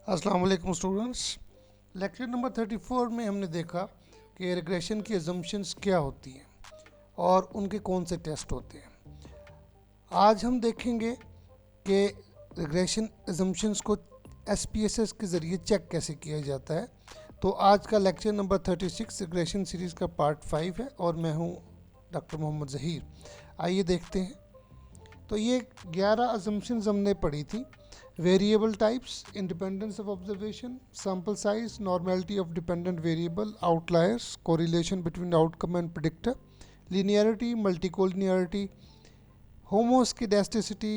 अस्सलाम वालेकुम students. Lecture number 34 में हमने देखा कि रिग्रेशन की अजम्पशंस क्या होती हैं और उनके कौन से टेस्ट होते हैं। आज हम देखेंगे कि रिग्रेशन अजम्पशंस को SPSS के ज़रिए चेक कैसे किया जाता है। तो आज का लेक्चर नंबर 36 रिग्रेशन सीरीज़ का पार्ट 5 है और मैं हूँ डॉक्टर मोहम्मद ज़हीर। आइए देखते हैं। तो ये 11 अजम्पशंस हमने पढ़ी थी। Variable types, independence of observation, sample size, normality of dependent variable, outliers, correlation between outcome and predictor, linearity, multicollinearity, homoscedasticity,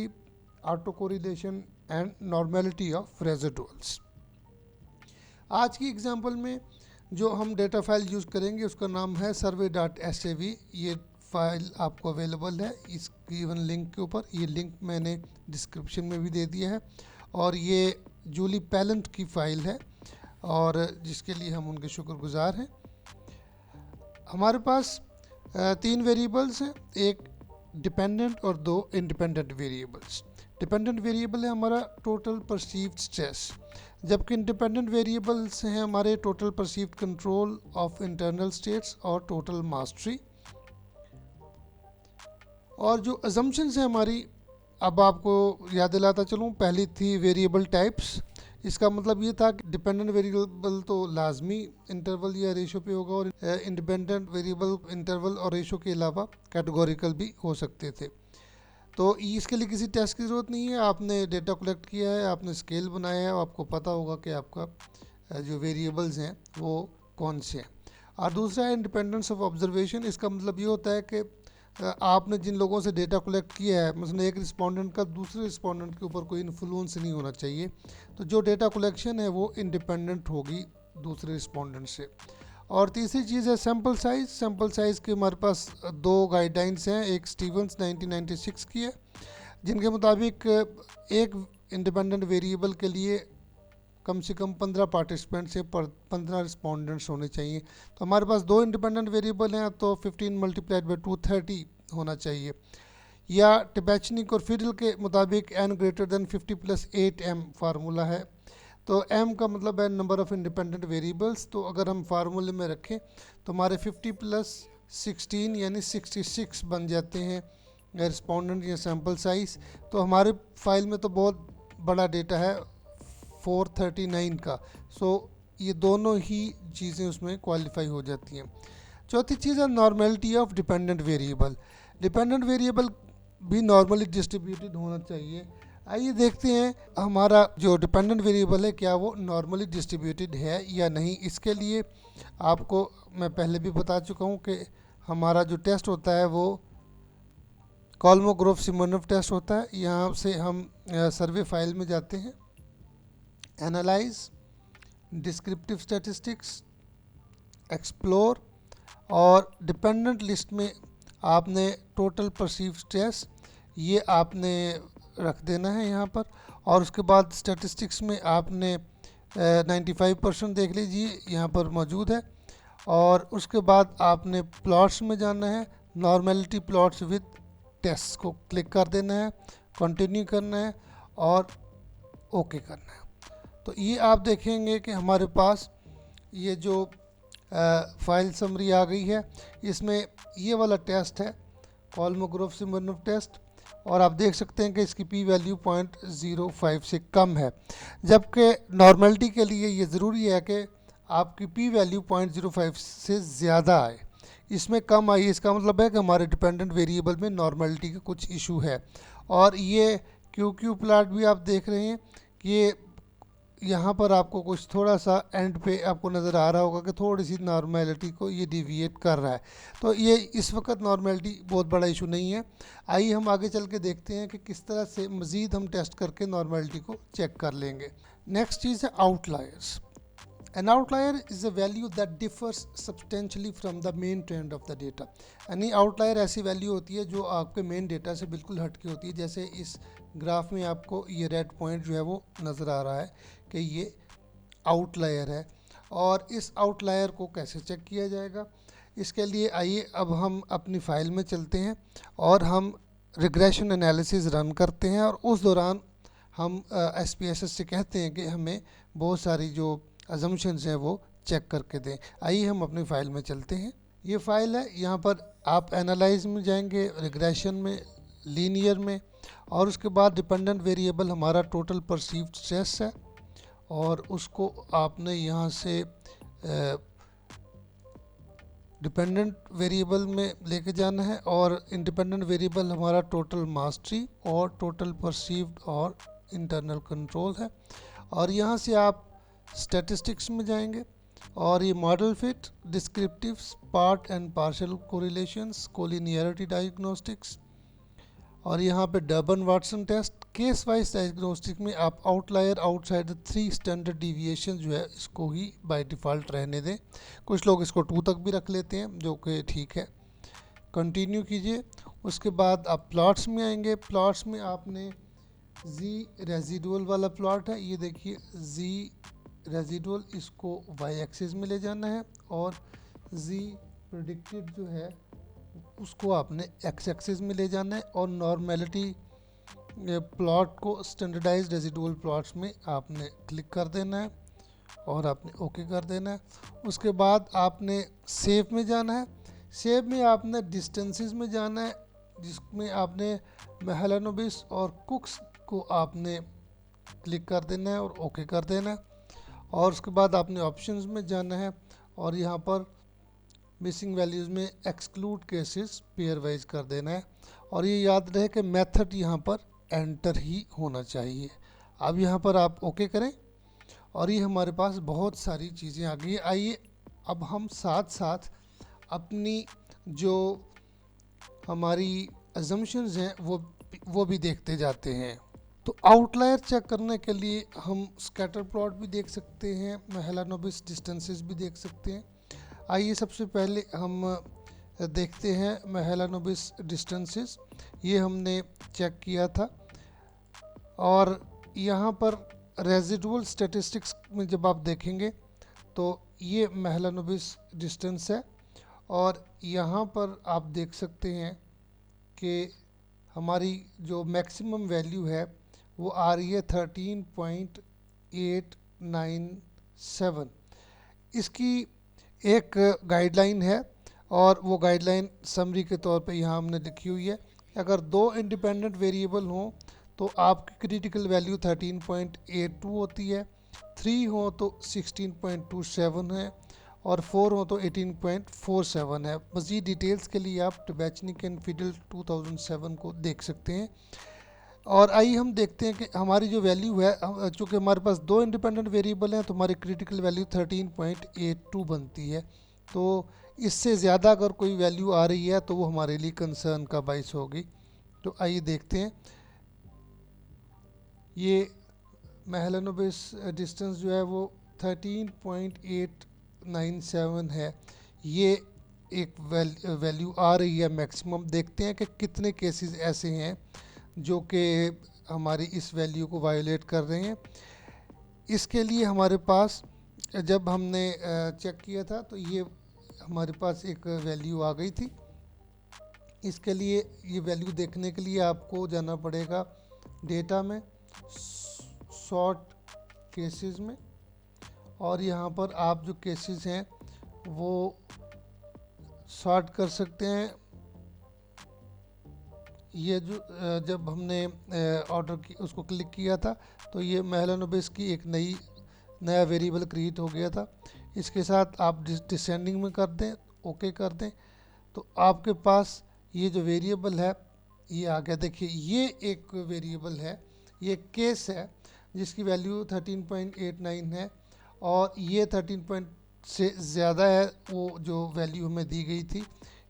auto correlation and normality of residuals. आज की एग्जांपल में जो हम डेटा फाइल यूज़ करेंगे उसका नाम है survey.sav। ये फाइल आपको अवेलेबल है इस गिवन लिंक के ऊपर। ये लिंक मैंने डिस्क्रिप्शन में भी दे दिया है और ये जूली पैलेंट की फ़ाइल है और जिसके लिए हम उनके शुक्रगुजार हैं। हमारे पास 3 वेरिएबल्स हैं, एक डिपेंडेंट और 2 इंडिपेंडेंट वेरिएबल्स। डिपेंडेंट वेरिएबल है हमारा टोटल परसीव्ड स्ट्रेस, जबकि इंडिपेंडेंट वेरिएबल्स हैं हमारे total perceived control of internal states और टोटल मास्टरी। और जो अजम्पशंस है हमारी, अब आपको याद दिलाता चलूँ, पहली थी वेरिएबल टाइप्स। इसका मतलब ये था कि डिपेंडेंट वेरिएबल तो लाजमी इंटरवल या रेशो पे होगा और इंडिपेंडेंट वेरिएबल इंटरवल और रेशो के अलावा कैटेगोरिकल भी हो सकते थे। तो इसके लिए किसी टेस्ट की ज़रूरत नहीं है। आपने डेटा कलेक्ट किया है, आपने स्केल बनाया है, आपको पता होगा कि आपका जो वेरिएबल्स हैं वो कौन से हैं। और दूसरा है इंडिपेंडेंस ऑफ ऑब्जर्वेशन। इसका मतलब ये होता है कि आपने जिन लोगों से डेटा कलेक्ट किया है, मतलब एक रिस्पोंडेंट का दूसरे रिस्पोंडेंट के ऊपर कोई इन्फ्लुएंस नहीं होना चाहिए। तो जो डेटा कलेक्शन है वो इंडिपेंडेंट होगी दूसरे रिस्पोंडेंट से। और तीसरी चीज़ है सैम्पल साइज़। सैम्पल साइज़ के हमारे पास 2 गाइडलाइंस हैं। एक स्टीवंस 1996 की है जिनके मुताबिक एक इंडिपेंडेंट वेरिएबल के लिए कम से कम 15 पार्टिसिपेंट से 15 रिस्पोंडेंट्स होने चाहिए। तो हमारे पास 2 इंडिपेंडेंट वेरिएबल हैं तो 15 मल्टीप्लाइड बाई 230 होना चाहिए। या टिबैचनिक और फिडल के मुताबिक n greater than 50 + 8m formula है। तो m का मतलब है नंबर ऑफ़ इंडिपेंडेंट वेरिएबल्स। तो अगर हम फार्मूले में रखें तो हमारे 50 + 16 यानी 66 बन जाते हैं रिस्पोंडेंट या सैम्पल साइज़। तो हमारे फाइल में तो बहुत बड़ा डेटा है 439 का। सो ये दोनों ही चीज़ें उसमें क्वालिफाई हो जाती हैं। चौथी चीज़ है normality of dependent variable. Dependent variable भी नॉर्मली डिस्ट्रीब्यूटेड होना चाहिए। आइए देखते हैं हमारा जो डिपेंडेंट वेरिएबल है क्या वो नॉर्मली डिस्ट्रीब्यूटेड है या नहीं। इसके लिए आपको मैं पहले भी बता चुका हूँ कि हमारा जो टेस्ट होता है वो कोलमोग्रोफ-सिमोनोव टेस्ट होता है। यहाँ से हम सर्वे फाइल में जाते हैं, एनालाइज, डिस्क्रिप्टिव स्टैटिस्टिक्स, एक्सप्लोर और डिपेंडेंट लिस्ट में आपने टोटल परसीव स्ट्रेस ये आपने रख देना है यहाँ पर। और उसके बाद स्टैटिस्टिक्स में आपने 95% देख लीजिए यहाँ पर मौजूद है। और उसके बाद आपने प्लॉट्स में जाना है, नॉर्मेलिटी प्लॉट्स विद टेस्ट को क्लिक कर देना है, कंटिन्यू करना है और ओके करना है। तो ये आप देखेंगे कि हमारे पास ये जो फाइल समरी आ गई है। इसमें ये वाला टेस्ट है कोलमोग्रोफ-सिमोनोव टेस्ट और आप देख सकते हैं कि इसकी p वैल्यू 0.05 से कम है, जबकि नॉर्मेलिटी के लिए ये ज़रूरी है कि आपकी p वैल्यू 0.05 से ज़्यादा आए। इसमें कम आई, इसका मतलब है कि हमारे डिपेंडेंट वेरिएबल में नॉर्मेलिटी का कुछ इशू है। और ये QQ प्लॉट भी आप देख रहे हैं कि ये यहाँ पर आपको कुछ थोड़ा सा एंड पे आपको नज़र आ रहा होगा कि थोड़ी सी नॉर्मेलिटी को ये डिविएट कर रहा है। तो ये इस वक्त नॉर्मेलिटी बहुत बड़ा इशू नहीं है। आइए हम आगे चल के देखते हैं कि किस तरह से मज़ीद हम टेस्ट करके नॉर्मेलिटी को चेक कर लेंगे। नेक्स्ट चीज़ है outliers. An outlier is a value that differs substantially from the main trend of the data। यानी आउटलायर ऐसी वैल्यू होती है जो आपके मेन डेटा से बिल्कुल हट के होती है। जैसे इस ग्राफ में आपको ये रेड पॉइंट जो है वो नज़र आ रहा है कि ये आउटलायर है। और इस आउटलायर को कैसे चेक किया जाएगा, इसके लिए आइए अब हम अपनी फ़ाइल में चलते हैं और हम रिग्रेशन एनालिसिस रन करते हैं और उस दौरान हम SPSS से कहते हैं कि हमें बहुत सारी जो अजम्पशंस हैं वो चेक करके दें। आइए हम अपनी फ़ाइल में चलते हैं। ये फ़ाइल है, यहाँ पर आप एनालाइज में जाएंगे, रिग्रेशन में, लीनियर में, और उसके बाद डिपेंडेंट वेरिएबल हमारा टोटल परसीव्ड स्ट्रेस है और उसको आपने यहाँ से डिपेंडेंट वेरिएबल में लेके जाना है, और इंडिपेंडेंट वेरिएबल हमारा टोटल मास्टरी और टोटल परसीव्ड और इंटरनल कंट्रोल है। और यहाँ से आप स्टैटिस्टिक्स में जाएंगे और ये model fit, descriptives, part and partial correlations, collinearity diagnostics, और यहाँ पे Durbin Watson test, case wise diagnostic में आप outlier outside the 3 standard deviation जो है इसको ही बाय डिफ़ॉल्ट रहने दें। कुछ लोग इसको 2 तक भी रख लेते हैं, जो कि ठीक है। कंटिन्यू कीजिए। उसके बाद आप प्लॉट्स में आएंगे। प्लॉट्स में आपने जी रेजिडुअल वाला प्लॉट है, ये देखिए जी रेजिडुअल, इसको वाई एक्सिस में ले जाना है, और जी प्रेडिक्टेड जो है उसको आपने एक्स एक्सिस में ले जाना है, और नॉर्मेलिटी प्लॉट को स्टैंडर्डाइज्ड रेजिडुअल प्लॉट्स में आपने क्लिक कर देना है और आपने ओके कर देना है। उसके बाद आपने सेव में जाना है। सेव में आपने डिस्टेंसेस में जाना है, जिसमें आपने मेहलानोबिस और कुक्स को आपने क्लिक कर देना है और ओके कर देना है। और उसके बाद आपने ऑप्शंस में जाना है और यहाँ पर मिसिंग वैल्यूज़ में एक्सक्लूड केसेस पेयर वाइज कर देना है, और ये याद रहे कि मेथड यहाँ पर एंटर ही होना चाहिए। अब यहाँ पर आप ओके करें और ये हमारे पास बहुत सारी चीज़ें आ गई। आइए अब हम साथ साथ अपनी जो हमारी अजम्पशंस हैं वो भी देखते जाते हैं। तो आउटलायर चेक करने के लिए हम स्कैटर प्लॉट भी देख सकते हैं, मेहलानोबिस डिस्टेंसेस भी देख सकते हैं। आइए सबसे पहले हम देखते हैं मेहलानोबिस डिस्टेंसेस। ये हमने चेक किया था, और यहाँ पर रेजिडुअल स्टैटिस्टिक्स में जब आप देखेंगे तो ये मेहलानोबिस डिस्टेंस है, और यहाँ पर आप देख सकते हैं कि हमारी जो मैक्सिमम वैल्यू है वो आ रही है 13.897। इसकी एक गाइडलाइन है, और वो गाइडलाइन समरी के तौर पे यहाँ हमने लिखी हुई है। अगर 2 इंडिपेंडेंट वेरिएबल हों तो आपकी क्रिटिकल वैल्यू 13.82 होती है, 3 हो तो 16.27 है, और 4 हो तो 18.47 है। मज़ीद डिटेल्स के लिए आप टबैचनिक एंड फिडल 2007 को देख सकते हैं। और आइए हम देखते हैं कि हमारी जो वैल्यू है, चूँकि हमारे पास 2 इंडिपेंडेंट वेरिएबल हैं तो हमारी क्रिटिकल वैल्यू 13.82 बनती है। तो इससे ज़्यादा अगर कोई वैल्यू आ रही है तो वो हमारे लिए कंसर्न का बाइस होगी। तो आइए देखते हैं। ये मेहलानोबिस डिस्टेंस जो है वो 13.897 है। ये एक वैल्यू आ रही है मैक्सिमम। देखते हैं कि कितने केसेस ऐसे हैं जो कि हमारी इस वैल्यू को वायोलेट कर रहे हैं। इसके लिए हमारे पास जब हमने चेक किया था तो ये हमारे पास एक वैल्यू आ गई थी। इसके लिए ये वैल्यू देखने के लिए आपको जाना पड़ेगा डेटा में, सॉर्ट केसेस में, और यहाँ पर आप जो केसेस हैं वो सॉर्ट कर सकते हैं। ये जो जब हमने ऑर्डर की उसको क्लिक किया था तो ये मेहलानोबिस की एक नया वेरिएबल क्रिएट हो गया था। इसके साथ आप डिसेंडिंग में कर दें, ओके कर दें, तो आपके पास ये जो वेरिएबल है ये आ गया। देखिए ये एक वेरिएबल है, ये केस है जिसकी वैल्यू 13.89 है, और ये 13 से ज़्यादा है वो जो वैल्यू हमें दी गई थी।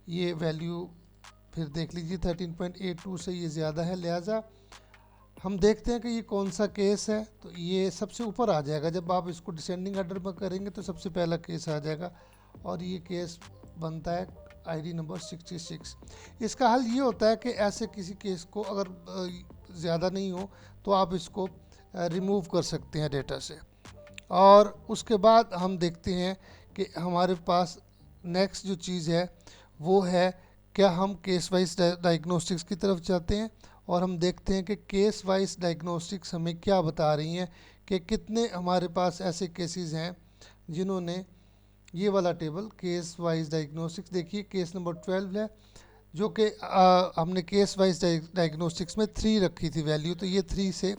ये वैल्यू फिर देख लीजिए 13.82 से ये ज़्यादा है, लिहाजा हम देखते हैं कि ये कौन सा केस है। तो ये सबसे ऊपर आ जाएगा, जब आप इसको डिसेंडिंग ऑर्डर में करेंगे तो सबसे पहला केस आ जाएगा, और ये केस बनता है आईडी नंबर 66। इसका हल ये होता है कि ऐसे किसी केस को अगर ज़्यादा नहीं हो तो आप इसको रिमूव कर सकते हैं डेटा से। और उसके बाद हम देखते हैं कि हमारे पास नेक्स्ट जो चीज़ है वो है क्या हम केस वाइज डायग्नोस्टिक्स की तरफ जाते हैं और हम देखते हैं कि केस वाइज डायग्नोस्टिक्स हमें क्या बता रही हैं कि कितने हमारे पास ऐसे केसेस हैं जिन्होंने ये वाला टेबल केस वाइज डायग्नोस्टिक्स, देखिए केस नंबर 12 है जो कि हमने केस वाइज डायग्नोस्टिक्स में 3 रखी थी वैल्यू, तो ये 3 से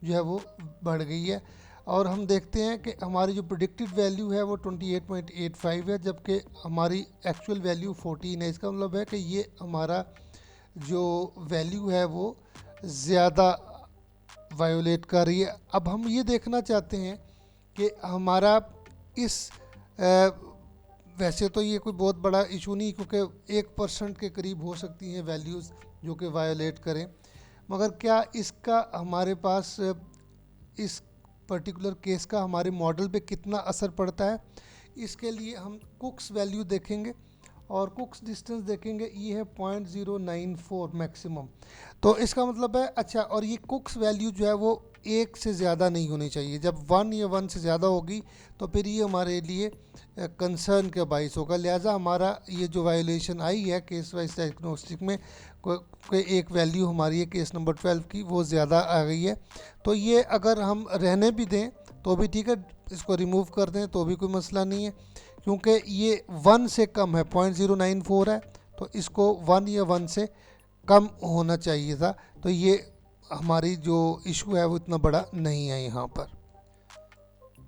जो है वो बढ़ गई है। और हम देखते हैं कि हमारी जो प्रिडिक्टेड वैल्यू है वो 28.85 है, जबकि हमारी एक्चुअल वैल्यू 14 है। इसका मतलब है कि ये हमारा जो वैल्यू है वो ज़्यादा वायोलेट कर रही है। अब हम ये देखना चाहते हैं कि हमारा इस वैसे तो ये कोई बहुत बड़ा इशू नहीं, क्योंकि 1% के करीब हो सकती हैं वैल्यूज़ जो कि वायोलेट करें, मगर क्या इसका हमारे पास इस पर्टिकुलर केस का हमारे मॉडल पे कितना असर पड़ता है, इसके लिए हम कुक्स वैल्यू देखेंगे और कुक्स डिस्टेंस देखेंगे। ये है 0.094 मैक्सिमम, तो इसका मतलब है अच्छा, और ये कुक्स वैल्यू जो है वो 1 से ज़्यादा नहीं होनी चाहिए। जब 1 या 1 से ज़्यादा होगी तो फिर ये हमारे लिए कंसर्न का बाइस होगा। लिहाजा हमारा ये जो वायोलेशन आई है केस वाइज डायग्नोस्टिक में, कोई एक वैल्यू हमारी है केस नंबर 12 की वो ज़्यादा आ गई है, तो ये अगर हम रहने भी दें तो भी ठीक है, इसको रिमूव कर दें तो भी कोई मसला नहीं है, क्योंकि ये 1 से कम है, 0.094 है, तो इसको 1 या 1 से कम होना चाहिए था। तो ये हमारी जो इशू है वो इतना बड़ा नहीं है यहाँ पर।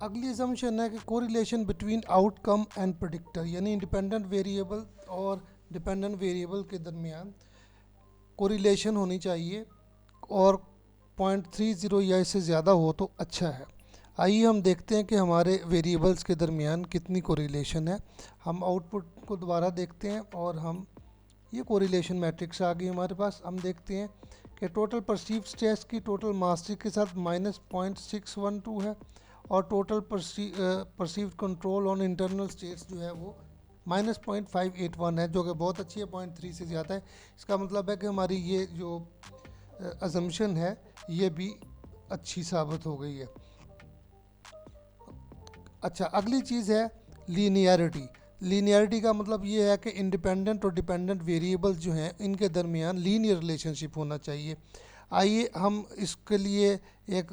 अगली असम्पशन है कि correlation between outcome and predictor, यानी इंडिपेंडेंट वेरिएबल और डिपेंडेंट वेरिएबल के दरमियान कोरिलेशन होनी चाहिए और 0.30 या इससे ज़्यादा हो तो अच्छा है। आइए हम देखते हैं कि हमारे वेरिएबल्स के दरमियान कितनी कोरिलेशन है। हम आउटपुट को दोबारा देखते हैं और हम ये कोरिलेशन मैट्रिक्स आ गई हमारे पास। हम देखते हैं कि टोटल परसीव स्ट्रेस की टोटल मास्टरी के साथ -0.612 है और total perceive control on internal states जो है वो -0.581 है, जो कि बहुत अच्छी है, 0.3 से ज़्यादा है। इसका मतलब है कि हमारी ये जो असम्पशन है ये भी अच्छी साबित हो गई है। अच्छा, अगली चीज़ है लीनियरिटी। लीनियरिटी का मतलब ये है कि इंडिपेंडेंट और डिपेंडेंट वेरिएबल्स जो हैं इनके दरमियान लीनियर रिलेशनशिप होना चाहिए। आइए हम इसके लिए एक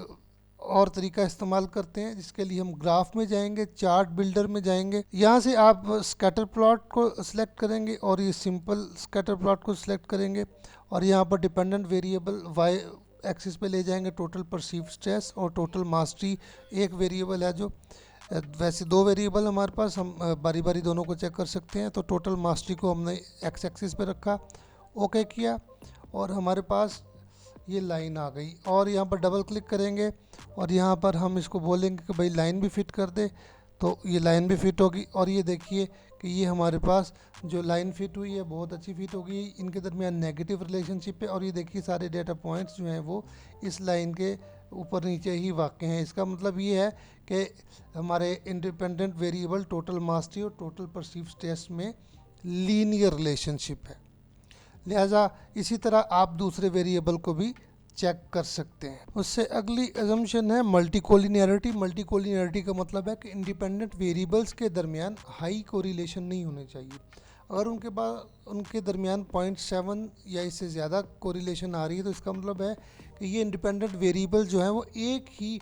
और तरीका इस्तेमाल करते हैं, जिसके लिए हम ग्राफ में जाएंगे, चार्ट बिल्डर में जाएंगे। यहाँ से आप स्कैटर प्लॉट को सिलेक्ट करेंगे और ये सिंपल स्कैटर प्लॉट को सिलेक्ट करेंगे और यहाँ पर डिपेंडेंट वेरिएबल वाई एक्सिस पे ले जाएंगे टोटल परसीव स्ट्रेस और टोटल मास्टरी। एक वेरिएबल है जो, वैसे 2 वेरिएबल हमारे पास, हम बारी बारी दोनों को चेक कर सकते हैं। तो टोटल मास्टरी को हमने एक्स एक्सिस पे रखा, ओके किया और हमारे पास ये लाइन आ गई। और यहाँ पर डबल क्लिक करेंगे और यहाँ पर हम इसको बोलेंगे कि भाई लाइन भी फिट कर दे, तो ये लाइन भी फिट होगी। और ये देखिए कि ये हमारे पास जो लाइन फिट हुई है बहुत अच्छी फिट होगी, इनके दरमियान नेगेटिव रिलेशनशिप है। और ये देखिए सारे डेटा पॉइंट्स जो हैं वो इस लाइन के ऊपर नीचे ही वाक़ हैं। इसका मतलब ये है कि हमारे इंडिपेंडेंट वेरिएबल टोटल मास्टरी और टोटल परसीव स्ट्रेस में लीनियर रिलेशनशिप है। लिहाजा इसी तरह आप दूसरे वेरिएबल को भी चेक कर सकते हैं। उससे अगली असम्पशन है मल्टीकोलिनियरिटी। मल्टीकोलिनियरिटी का मतलब है कि इंडिपेंडेंट वेरिएबल्स के दरमियान हाई कोरिलेशन नहीं होने चाहिए। अगर उनके दरमियान 0.7 या इससे ज़्यादा कोरिलेशन आ रही है तो इसका मतलब है कि ये इंडिपेंडेंट वेरिएबल जो है वो एक ही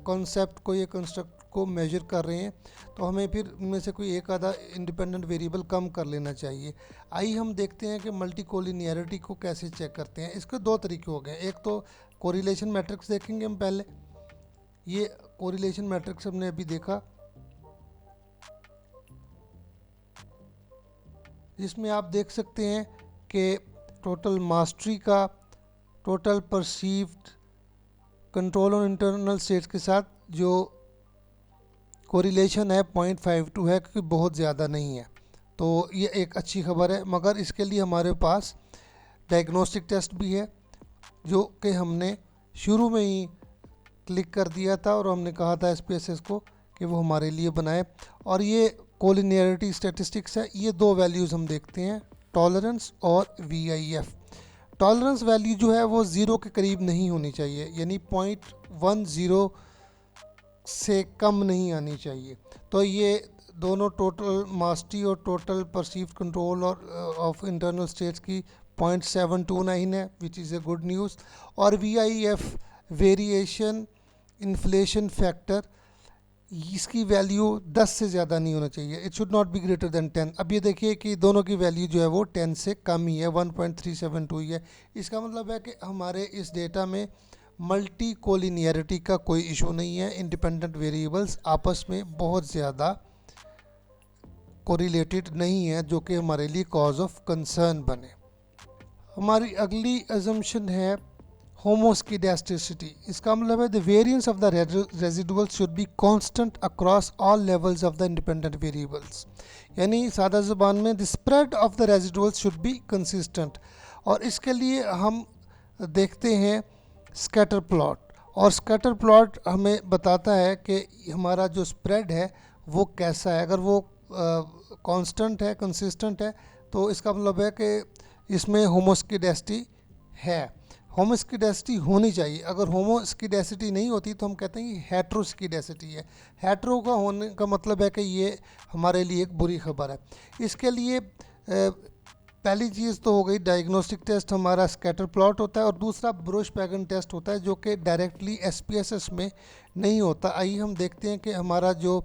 कॉन्सेप्ट को या कंस्ट्रक्ट को मेजर कर रहे हैं, तो हमें फिर उनमें से कोई एक आधा इंडिपेंडेंट वेरिएबल कम कर लेना चाहिए। आइए हम देखते हैं कि मल्टीकोलिनियरिटी को कैसे चेक करते हैं। इसके 2 तरीके हो गए। एक तो कोरिलेशन मैट्रिक्स देखेंगे हम पहले। ये कोरिलेशन मैट्रिक्स हमने अभी देखा, जिसमें आप देख सकते हैं कि टोटल मास्टरी का total perceived control on internal states के साथ जो कोरिलेशन है 0.52 है, क्योंकि बहुत ज़्यादा नहीं है, तो ये एक अच्छी खबर है। मगर इसके लिए हमारे पास डायग्नोस्टिक टेस्ट भी है जो कि हमने शुरू में ही क्लिक कर दिया था और हमने कहा था SPSS को कि वो हमारे लिए बनाए। और ये कोलिनियरिटी स्टैटिस्टिक्स है। ये 2 वैल्यूज़ हम देखते हैं, टॉलरेंस और VIF। टॉलरेंस वैल्यू जो है वो 0 के करीब नहीं होनी चाहिए, यानी 0.10 से कम नहीं आनी चाहिए। तो ये दोनों टोटल मास्टी और टोटल परसीव्ड कंट्रोल और ऑफ इंटरनल स्टेट्स की 0.729 है, which is a good news. और VIF वेरिएशन इन्फ्लेशन फैक्टर, इसकी वैल्यू 10 से ज़्यादा नहीं होना चाहिए, it should not be greater than 10। अब ये देखिए कि दोनों की वैल्यू जो है वो 10 से कम ही है, 1.372 ही है। इसका मतलब है कि हमारे इस डेटा में मल्टी कोलिनियरिटी का कोई इशू नहीं है, इंडिपेंडेंट वेरिएबल्स आपस में बहुत ज़्यादा कोरिलेटेड नहीं है जो कि हमारे लिए कॉज ऑफ कंसर्न बने। हमारी अगली अजम्पशन है होमोस्किडेस्टिसिटी। इसका मतलब है the variance of the residuals should be constant across all levels of the independent variables, यानी सादा ज़ुबान में the spread of the residuals should be consistent. और इसके लिए हम देखते हैं स्कैटर प्लॉट, और स्कैटर प्लॉट हमें बताता है कि हमारा जो स्प्रेड है वो कैसा है। अगर वो कांस्टेंट है, कंसिस्टेंट है, तो इसका मतलब है कि इसमें होमोस्किडेसिटी है। होमोस्किडेसिटी होनी चाहिए, अगर होमोस्किडेसिटी नहीं होती तो हम कहते हैं कि हेट्रोस्किडेसिटी है। हेट्रो का होने का मतलब है कि ये हमारे लिए एक बुरी खबर है। इसके लिए पहली चीज़ तो हो गई डायग्नोस्टिक टेस्ट, हमारा स्कैटर प्लॉट होता है, और दूसरा ब्रोश-पैगन टेस्ट होता है जो कि डायरेक्टली SPSS में नहीं होता। आइए हम देखते हैं कि हमारा जो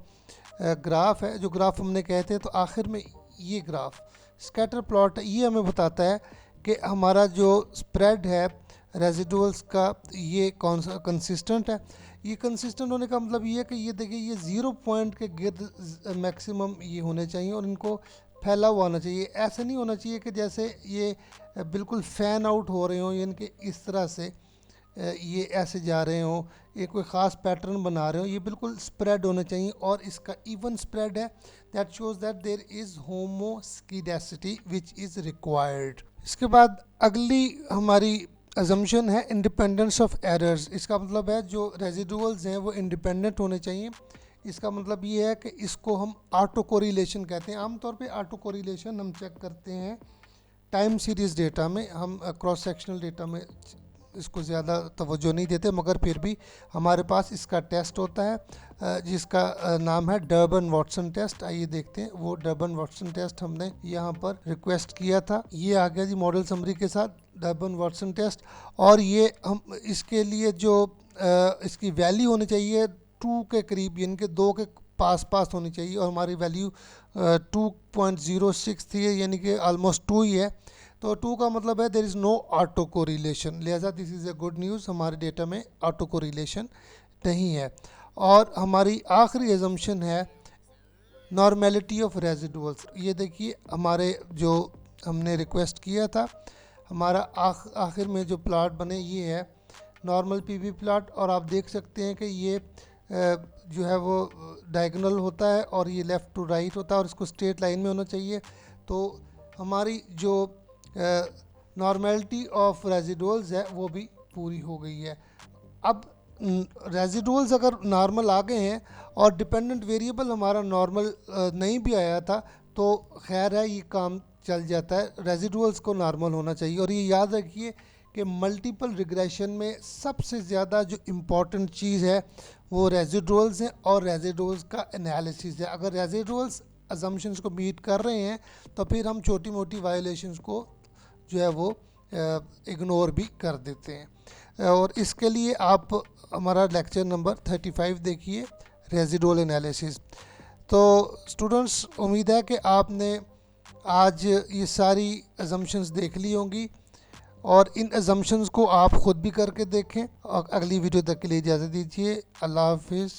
ग्राफ है, जो ग्राफ हमने कहते हैं, तो आखिर में ये ग्राफ स्कैटर प्लॉट ये हमें बताता है कि हमारा जो स्प्रेड है रेजिडुअल्स का ये कंसिस्टेंट है। ये कंसिस्टेंट होने का मतलब ये है कि ये देखिए ये 0 पॉइंट के गिर्द मैक्सिमम ये होने चाहिए और इनको फैला हुआ होना चाहिए। ऐसे नहीं होना चाहिए कि जैसे ये बिल्कुल फ़ैन आउट हो रहे हों, यानी कि इस तरह से ये ऐसे जा रहे हों, ये कोई ख़ास पैटर्न बना रहे हो। ये बिल्कुल स्प्रेड होने चाहिए और इसका इवन स्प्रेड है, that shows that there is homoscedasticity which is required. इसके बाद अगली हमारी अजम्पशन है इंडिपेंडेंस ऑफ एरर्स। इसका मतलब है जो रेजिडुअल्स हैं वो इंडिपेंडेंट होने चाहिए। इसका मतलब ये है कि इसको हम ऑटो कोरिलेशन कहते हैं। आमतौर पे ऑटो कोरिलेशन हम चेक करते हैं टाइम सीरीज़ डेटा में, हम क्रॉस सेक्शनल डेटा में इसको ज़्यादा तवज्जो नहीं देते, मगर फिर भी हमारे पास इसका टेस्ट होता है जिसका नाम है डर्बन वाटसन टेस्ट। आइए देखते हैं वो डर्बन वाटसन टेस्ट हमने यहाँ पर रिक्वेस्ट किया था। ये आ गया जी मॉडल समरी के साथ डर्बन वाटसन टेस्ट, और ये हम इसके लिए जो इसकी वैल्यू होनी चाहिए 2 के करीब, यानी कि 2 के पास होनी चाहिए, और हमारी वैल्यू 2.06 थी, यानी कि ऑलमोस्ट 2 ही है। तो 2 का मतलब है there is no auto correlation, लिहाजा this is a good news, हमारे डेटा में ऑटो कोरिलेशन नहीं है। और हमारी आखिरी एजम्पशन है नॉर्मेलिटी ऑफ रेजिडुअल्स। ये देखिए हमारे जो हमने रिक्वेस्ट किया था, हमारा आखिर में जो प्लॉट बने ये है नॉर्मल PV प्लॉट, और आप देख सकते हैं कि ये जो है वो डायगोनल होता है और ये लेफ़्ट टू राइट होता है, और इसको स्ट्रेट लाइन में होना चाहिए। तो हमारी जो नॉर्मेलिटी ऑफ रेजिडुअल्स है वो भी पूरी हो गई है। अब रेजिडुअल्स अगर नॉर्मल आ गए हैं और डिपेंडेंट वेरिएबल हमारा नॉर्मल नहीं भी आया था तो खैर है, ये काम चल जाता है। रेजिडुअल्स को नॉर्मल होना चाहिए, और ये याद रखिए कि मल्टीपल रिग्रेशन में सबसे ज़्यादा जो इम्पॉर्टेंट चीज़ है वो रेजिडुअल्स हैं और रेजिडुअल्स का एनालिसिस है। अगर रेजिडुअल्स अजम्पशंस को मीट कर रहे हैं तो फिर हम छोटी मोटी वायोलेशंस को जो है वो इग्नोर भी कर देते हैं। और इसके लिए आप हमारा लेक्चर नंबर 35 देखिए, रेजिडुअल एनालिसिस। तो स्टूडेंट्स, उम्मीद है कि आपने आज ये सारी अजम्पशंस देख ली होंगी, और इन अजम्पशंस को आप ख़ुद भी करके देखें। और अगली वीडियो तक के लिए इजाज़त दीजिए। अल्लाह हाफिज़।